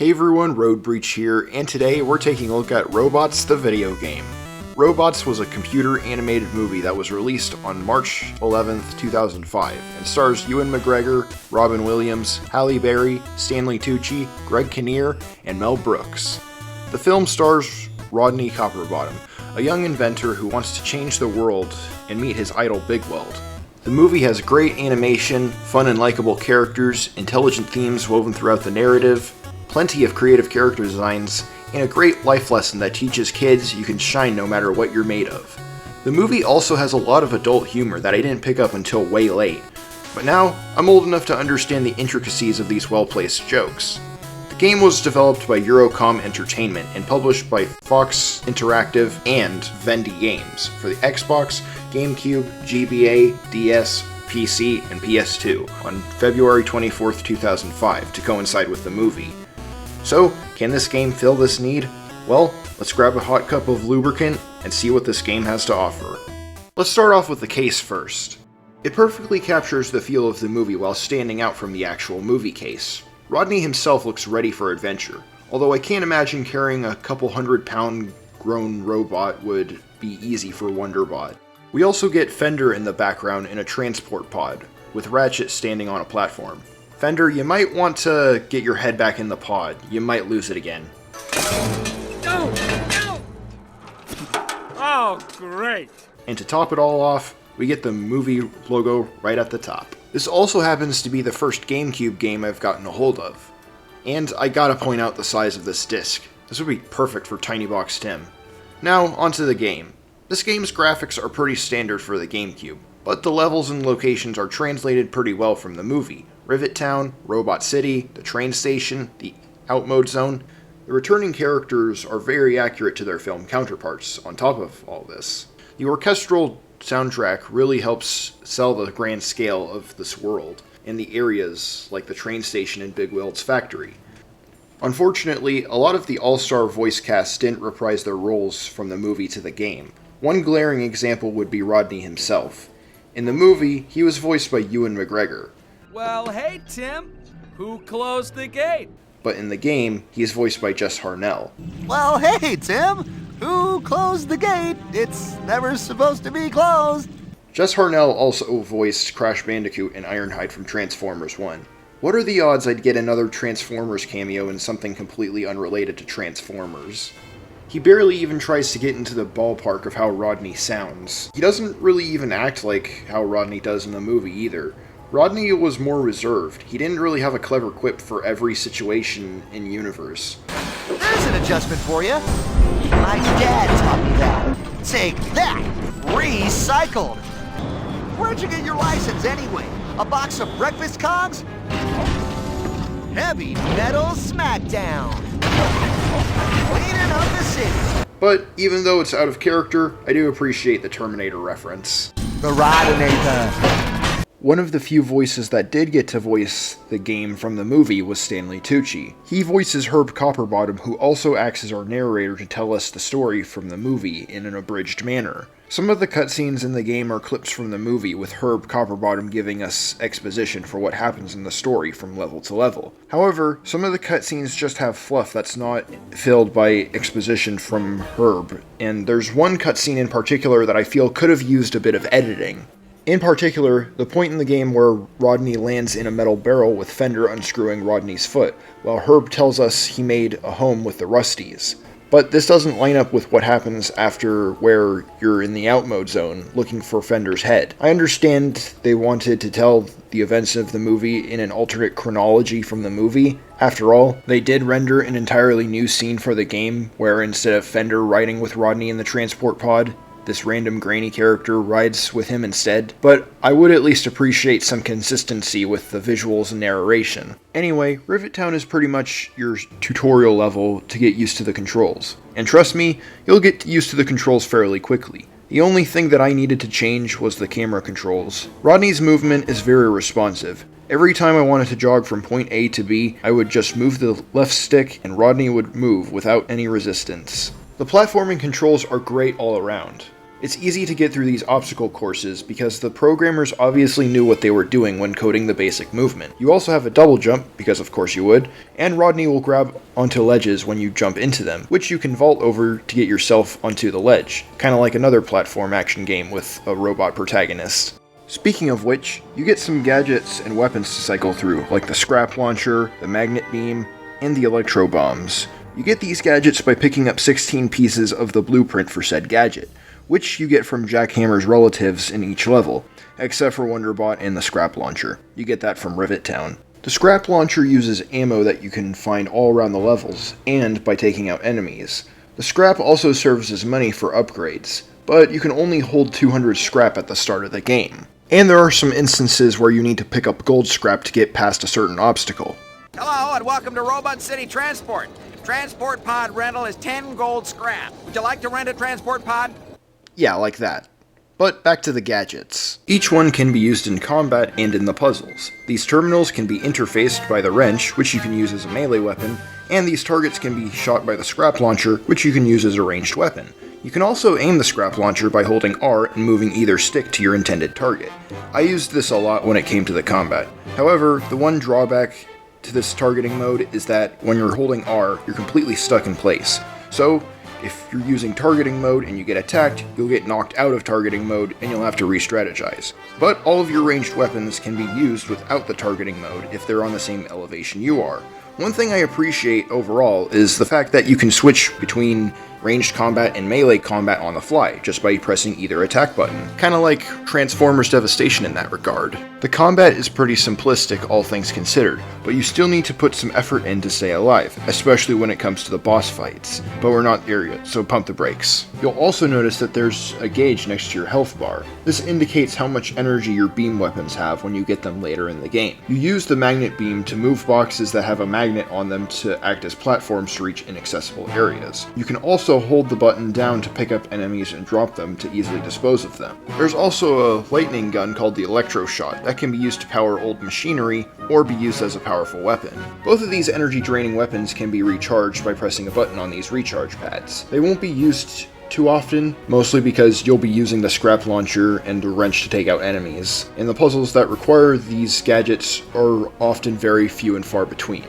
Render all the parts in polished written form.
Hey everyone, Road Breach here, and today we're taking a look at Robots the video game. Robots was a computer animated movie that was released on March 11th, 2005, and stars Ewan McGregor, Robin Williams, Halle Berry, Stanley Tucci, Greg Kinnear, and Mel Brooks. The film stars Rodney Copperbottom, a young inventor who wants to change the world and meet his idol Big Weld. The movie has great animation, fun and likable characters, intelligent themes woven throughout the narrative, plenty of creative character designs, and a great life lesson that teaches kids you can shine no matter what you're made of. The movie also has a lot of adult humor that I didn't pick up until way late, but now I'm old enough to understand the intricacies of these well-placed jokes. The game was developed by Eurocom Entertainment and published by Fox Interactive and Vendy Games for the Xbox, GameCube, GBA, DS, PC, and PS2 on February 24th, 2005 to coincide with the movie. So, can this game fill this need? Well, let's grab a hot cup of lubricant and see what this game has to offer. Let's start off with the case first. It perfectly captures the feel of the movie while standing out from the actual movie case. Rodney himself looks ready for adventure, although I can't imagine carrying a couple 100-pound grown robot would be easy for Wonderbot. We also get Fender in the background in a transport pod, with Ratchet standing on a platform. Fender, you might want to get your head back in the pod. You might lose it again. No! No! Oh, great! And to top it all off, we get the movie logo right at the top. This also happens to be the first GameCube game I've gotten a hold of. And I gotta point out the size of this disc. This would be perfect for Tiny Box Tim. Now, onto the game. This game's graphics are pretty standard for the GameCube, but the levels and locations are translated pretty well from the movie. Rivet Town, Robot City, the train station, the Outmode Zone. The returning characters are very accurate to their film counterparts on top of all this. The orchestral soundtrack really helps sell the grand scale of this world and the areas like the train station and Big Weld's factory. Unfortunately, a lot of the all-star voice cast didn't reprise their roles from the movie to the game. One glaring example would be Rodney himself. In the movie, he was voiced by Ewan McGregor. Well, hey, Tim. Who closed the gate? But in the game, he is voiced by Jess Harnell. Well, hey, Tim. Who closed the gate? It's never supposed to be closed. Jess Harnell also voiced Crash Bandicoot and Ironhide from Transformers 1. What are the odds I'd get another Transformers cameo in something completely unrelated to Transformers? He barely even tries to get into the ballpark of how Rodney sounds. He doesn't really even act like how Rodney does in the movie either. Rodney was more reserved. He didn't really have a clever quip for every situation in universe. There's an adjustment for you. My dad taught me that. Take that! Recycled! Where'd you get your license anyway? A box of breakfast cogs? Heavy Metal Smackdown! Cleaning up the city! But even though it's out of character, I do appreciate the Terminator reference. The Rodinator! One of the few voices that did get to voice the game from the movie was Stanley Tucci. He voices Herb Copperbottom, who also acts as our narrator to tell us the story from the movie in an abridged manner. Some of the cutscenes in the game are clips from the movie, with Herb Copperbottom giving us exposition for what happens in the story from level to level. However, some of the cutscenes just have fluff that's not filled by exposition from Herb, and there's one cutscene in particular that I feel could have used a bit of editing. In particular, the point in the game where Rodney lands in a metal barrel with Fender unscrewing Rodney's foot, while Herb tells us he made a home with the Rusties. But this doesn't line up with what happens after where you're in the Outmode Zone looking for Fender's head. I understand they wanted to tell the events of the movie in an alternate chronology from the movie. After all, they did render an entirely new scene for the game where instead of Fender riding with Rodney in the transport pod, this random grainy character rides with him instead, but I would at least appreciate some consistency with the visuals and narration. Anyway, Rivet Town is pretty much your tutorial level to get used to the controls. And trust me, you'll get used to the controls fairly quickly. The only thing that I needed to change was the camera controls. Rodney's movement is very responsive. Every time I wanted to jog from point A to B, I would just move the left stick and Rodney would move without any resistance. The platforming controls are great all around. It's easy to get through these obstacle courses because the programmers obviously knew what they were doing when coding the basic movement. You also have a double jump, because of course you would, and Rodney will grab onto ledges when you jump into them, which you can vault over to get yourself onto the ledge, kinda like another platform action game with a robot protagonist. Speaking of which, you get some gadgets and weapons to cycle through, like the scrap launcher, the magnet beam, and the electro bombs. You get these gadgets by picking up 16 pieces of the blueprint for said gadget, which you get from Jack Hammer's relatives in each level, except for Wonderbot and the scrap launcher. You get that from Rivet Town. The scrap launcher uses ammo that you can find all around the levels, and by taking out enemies. The scrap also serves as money for upgrades, but you can only hold 200 scrap at the start of the game. And there are some instances where you need to pick up gold scrap to get past a certain obstacle. Hello and welcome to Robot City Transport. Transport pod rental is 10 gold scrap. Would you like to rent a transport pod? Yeah, like that. But back to the gadgets. Each one can be used in combat and in the puzzles. These terminals can be interfaced by the wrench, which you can use as a melee weapon, and these targets can be shot by the scrap launcher, which you can use as a ranged weapon. You can also aim the scrap launcher by holding R and moving either stick to your intended target. I used this a lot when it came to the combat. However, the one drawback to this targeting mode is that when you're holding R, you're completely stuck in place. So, if you're using targeting mode and you get attacked, you'll get knocked out of targeting mode and you'll have to re-strategize. But all of your ranged weapons can be used without the targeting mode if they're on the same elevation you are. One thing I appreciate overall is the fact that you can switch between ranged combat and melee combat on the fly, just by pressing either attack button. Kinda like Transformers Devastation in that regard. The combat is pretty simplistic, all things considered, but you still need to put some effort in to stay alive, especially when it comes to the boss fights. But we're not there yet, so pump the brakes. You'll also notice that there's a gauge next to your health bar. This indicates how much energy your beam weapons have when you get them later in the game. You use the magnet beam to move boxes that have a magnet on them to act as platforms to reach inaccessible areas. You can also hold the button down to pick up enemies and drop them to easily dispose of them. There's also a lightning gun called the Electro Shot that can be used to power old machinery or be used as a powerful weapon. Both of these energy draining weapons can be recharged by pressing a button on these recharge pads. They won't be used too often, mostly because you'll be using the scrap launcher and a wrench to take out enemies, and the puzzles that require these gadgets are often very few and far between.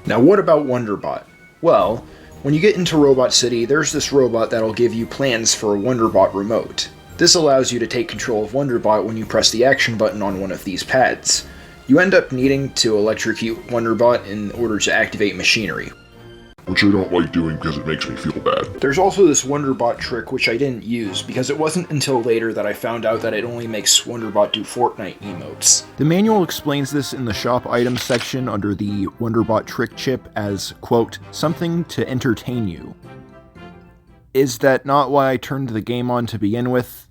Now what about Wonderbot? Well, when you get into Robot City, there's this robot that'll give you plans for a Wonderbot remote. This allows you to take control of Wonderbot when you press the action button on one of these pads. You end up needing to electrocute Wonderbot in order to activate machinery, which I don't like doing because it makes me feel bad. There's also this Wonderbot trick which I didn't use, because it wasn't until later that I found out that it only makes Wonderbot do Fortnite emotes. The manual explains this in the shop items section under the Wonderbot trick chip as, quote, something to entertain you. Is that not why I turned the game on to begin with?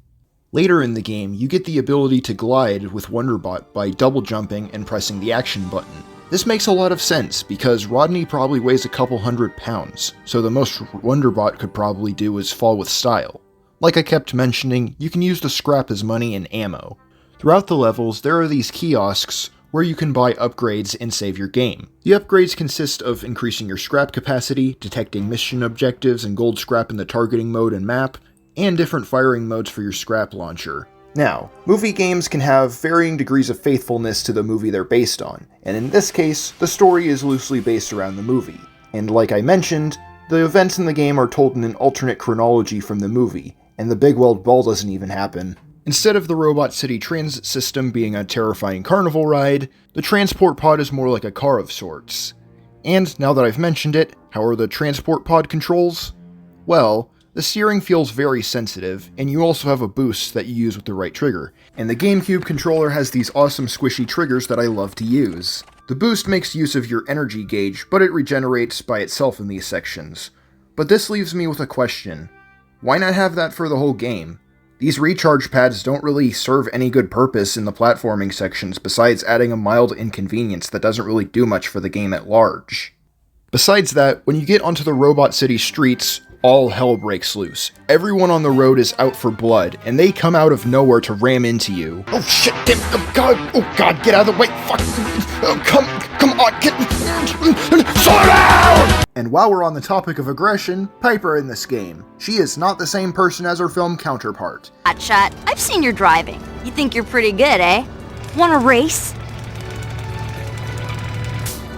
Later in the game, you get the ability to glide with Wonderbot by double jumping and pressing the action button. This makes a lot of sense, because Rodney probably weighs a couple 100 pounds, so the most Wonderbot could probably do is fall with style. Like I kept mentioning, you can use the scrap as money and ammo. Throughout the levels, there are these kiosks where you can buy upgrades and save your game. The upgrades consist of increasing your scrap capacity, detecting mission objectives and gold scrap in the targeting mode and map, and different firing modes for your scrap launcher. Now, movie games can have varying degrees of faithfulness to the movie they're based on, and in this case, the story is loosely based around the movie. And like I mentioned, the events in the game are told in an alternate chronology from the movie, and the Big Weld Ball doesn't even happen. Instead of the Robot City transit system being a terrifying carnival ride, the transport pod is more like a car of sorts. And now that I've mentioned it, how are the transport pod controls? Well, the steering feels very sensitive, and you also have a boost that you use with the right trigger. And the GameCube controller has these awesome squishy triggers that I love to use. The boost makes use of your energy gauge, but it regenerates by itself in these sections. But this leaves me with a question. Why not have that for the whole game? These recharge pads don't really serve any good purpose in the platforming sections besides adding a mild inconvenience that doesn't really do much for the game at large. Besides that, when you get onto the Robot City streets, all hell breaks loose. Everyone on the road is out for blood, and they come out of nowhere to ram into you. Oh shit, Tim! Oh god, get out of the way! Fuck! Oh, Come on, get slow down! And while we're on the topic of aggression, Piper in this game. She is not the same person as her film counterpart. Hotshot, I've seen your driving. You think you're pretty good, eh? Want a race?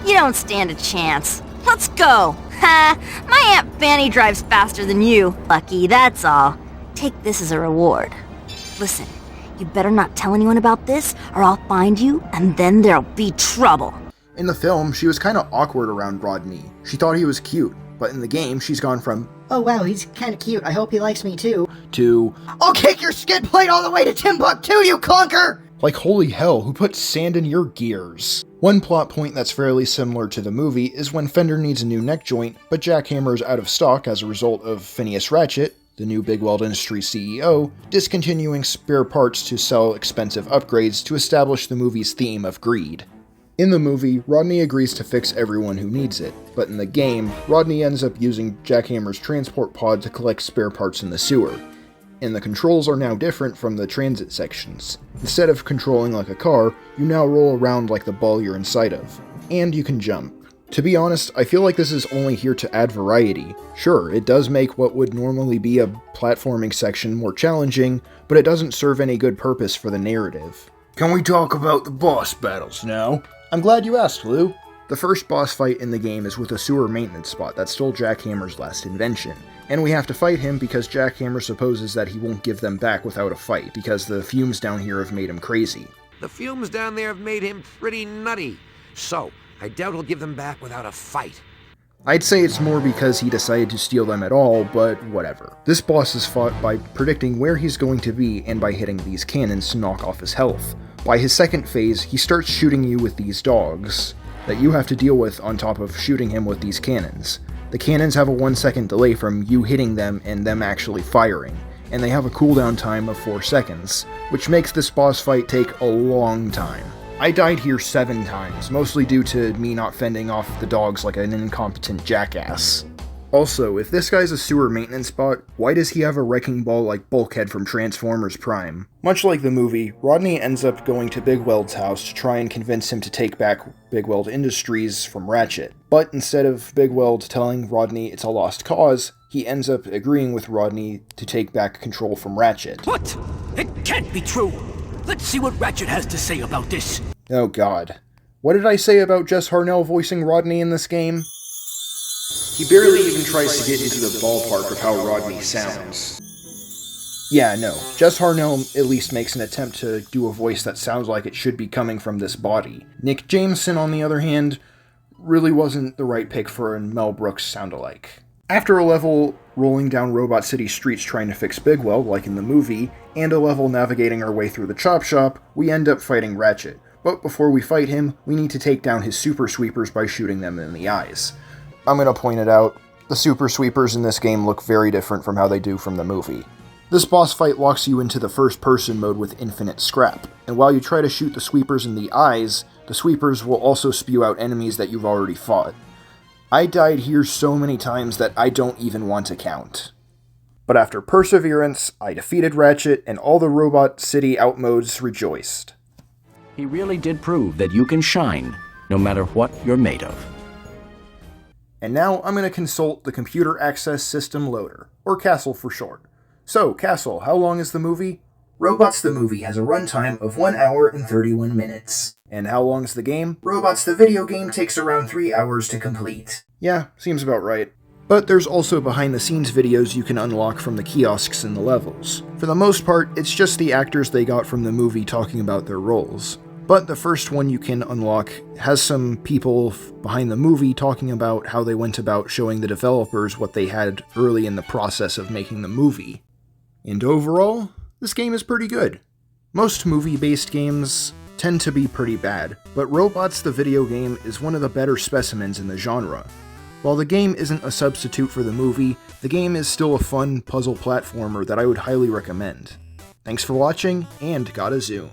You don't stand a chance. Let's go. Ha! My Aunt Fanny drives faster than you. Lucky, that's all. Take this as a reward. Listen, you better not tell anyone about this, or I'll find you, and then there'll be trouble. In the film, she was kind of awkward around Rodney. She thought he was cute, but in the game, she's gone from, "Oh wow, he's kinda cute, I hope he likes me too," to, "I'll kick your skid plate all the way to Timbuktu, you clunker!" like, holy hell, who put sand in your gears? One plot point that's fairly similar to the movie is when Fender needs a new neck joint, but Jackhammer is out of stock as a result of Phineas Ratchet, the new Big Weld Industries CEO, discontinuing spare parts to sell expensive upgrades to establish the movie's theme of greed. In the movie, Rodney agrees to fix everyone who needs it, but in the game, Rodney ends up using Jackhammer's transport pod to collect spare parts in the sewer. And the controls are now different from the transit sections. Instead of controlling like a car, you now roll around like the ball you're inside of. And you can jump. To be honest, I feel like this is only here to add variety. Sure, it does make what would normally be a platforming section more challenging, but it doesn't serve any good purpose for the narrative. Can we talk about the boss battles now? I'm glad you asked, Lou. The first boss fight in the game is with a sewer maintenance spot that stole Jackhammer's last invention, and we have to fight him because Jackhammer supposes that he won't give them back without a fight because the fumes down here have made him crazy. The fumes down there have made him pretty nutty, so I doubt he'll give them back without a fight. I'd say it's more because he decided to steal them at all, but whatever. This boss is fought by predicting where he's going to be and by hitting these cannons to knock off his health. By his second phase, he starts shooting you with these dogs that you have to deal with on top of shooting him with these cannons. The cannons have a 1-second delay from you hitting them and them actually firing, and they have a cooldown time of 4 seconds, which makes this boss fight take a long time. I died here 7 times, mostly due to me not fending off the dogs like an incompetent jackass. Also, if this guy's a sewer maintenance bot, why does he have a wrecking ball like Bulkhead from Transformers Prime? Much like the movie, Rodney ends up going to Big Weld's house to try and convince him to take back Big Weld Industries from Ratchet. But instead of Big Weld telling Rodney it's a lost cause, he ends up agreeing with Rodney to take back control from Ratchet. What? It can't be true! Let's see what Ratchet has to say about this. Oh god. What did I say about Jess Harnell voicing Rodney in this game? He barely even tries to get into the ballpark of how Rodney sounds. Yeah, no, Jess Harnell at least makes an attempt to do a voice that sounds like it should be coming from this body. Nick Jameson, on the other hand, really wasn't the right pick for a Mel Brooks sound-alike. After a level rolling down Robot City streets trying to fix Big Weld, like in the movie, and a level navigating our way through the chop shop, we end up fighting Ratchet. But before we fight him, we need to take down his super sweepers by shooting them in the eyes. I'm gonna point it out, the super sweepers in this game look very different from how they do from the movie. This boss fight locks you into the first person mode with infinite scrap, and while you try to shoot the sweepers in the eyes, the sweepers will also spew out enemies that you've already fought. I died here so many times that I don't even want to count. But after perseverance, I defeated Ratchet and all the Robot City outmodes rejoiced. He really did prove that you can shine, no matter what you're made of. And now I'm going to consult the Computer Access System Loader, or Castle for short. So, Castle, how long is the movie? Robots the movie has a runtime of 1 hour and 31 minutes. And how long's the game? Robots the video game takes around 3 hours to complete. Yeah, seems about right. But there's also behind-the-scenes videos you can unlock from the kiosks in the levels. For the most part, it's just the actors they got from the movie talking about their roles. But the first one you can unlock has some people behind the movie talking about how they went about showing the developers what they had early in the process of making the movie. And overall, this game is pretty good. Most movie-based games tend to be pretty bad, but Robots the video game is one of the better specimens in the genre. While the game isn't a substitute for the movie, the game is still a fun puzzle platformer that I would highly recommend. Thanks for watching, and gotta zoom.